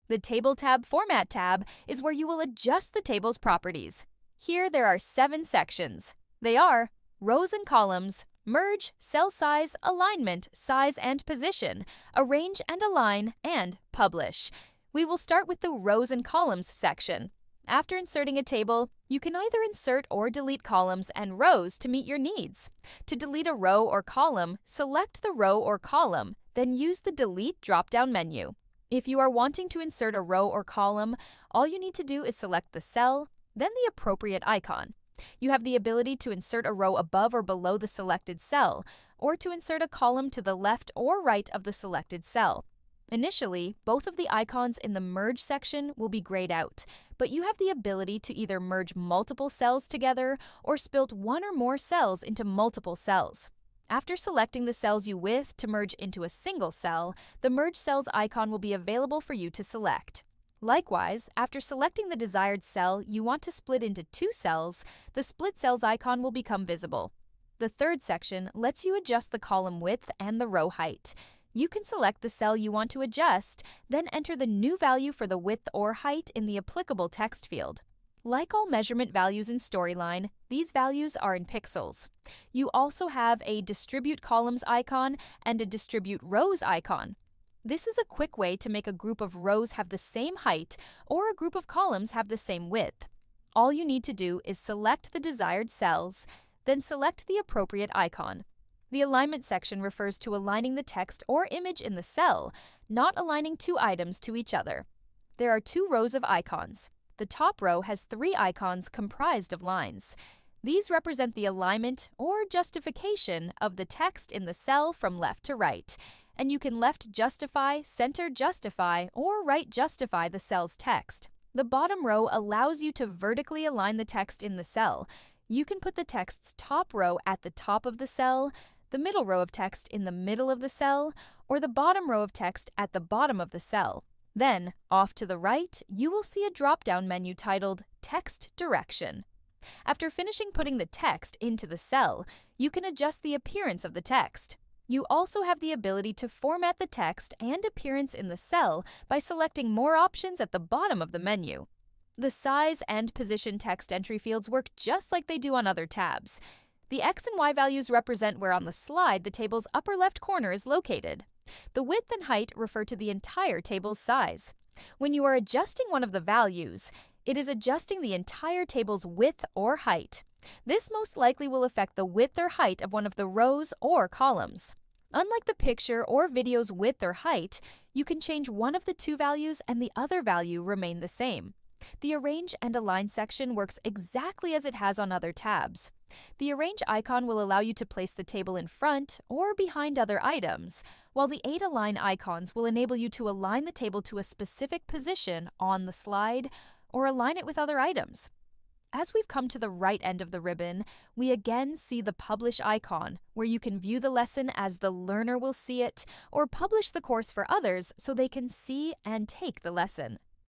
The Table tab Format tab is where you will adjust the table's properties. Here there are 7 sections. They are rows and columns, merge, cell size, alignment, size and position, arrange and align, and publish. We will start with the rows and columns section. After inserting a table, you can either insert or delete columns and rows to meet your needs. To delete a row or column, select the row or column, then use the Delete drop-down menu. If you are wanting to insert a row or column, all you need to do is select the cell, then the appropriate icon. You have the ability to insert a row above or below the selected cell, or to insert a column to the left or right of the selected cell. Initially, both of the icons in the Merge section will be grayed out, but you have the ability to either merge multiple cells together or split one or more cells into multiple cells. After selecting the cells you wish to merge into a single cell, the Merge Cells icon will be available for you to select. Likewise, after selecting the desired cell you want to split into 2 cells, the Split Cells icon will become visible. The third section lets you adjust the column width and the row height. You can select the cell you want to adjust, then enter the new value for the width or height in the applicable text field. Like all measurement values in Storyline, these values are in pixels. You also have a Distribute Columns icon and a Distribute Rows icon. This is a quick way to make a group of rows have the same height or a group of columns have the same width. All you need to do is select the desired cells, then select the appropriate icon. The Alignment section refers to aligning the text or image in the cell, not aligning 2 items to each other. There are 2 rows of icons. The top row has 3 icons comprised of lines. These represent the alignment or justification of the text in the cell from left to right, and you can left justify, center justify, or right justify the cell's text. The bottom row allows you to vertically align the text in the cell. You can put the text's top row at the top of the cell, the middle row of text in the middle of the cell, or the bottom row of text at the bottom of the cell. Then, off to the right, you will see a drop-down menu titled Text Direction. After finishing putting the text into the cell, you can adjust the appearance of the text. You also have the ability to format the text and appearance in the cell by selecting more options at the bottom of the menu. The size and position text entry fields work just like they do on other tabs. The X and Y values represent where on the slide the table's upper left corner is located. The width and height refer to the entire table's size. When you are adjusting one of the values, it is adjusting the entire table's width or height. This most likely will affect the width or height of one of the rows or columns. Unlike the picture or video's width or height, you can change one of the 2 values and the other value remain the same. The Arrange and Align section works exactly as it has on other tabs. The Arrange icon will allow you to place the table in front or behind other items, while the 8 Align icons will enable you to align the table to a specific position on the slide or align it with other items. As we've come to the right end of the ribbon, we again see the Publish icon, where you can view the lesson as the learner will see it, or publish the course for others so they can see and take the lesson.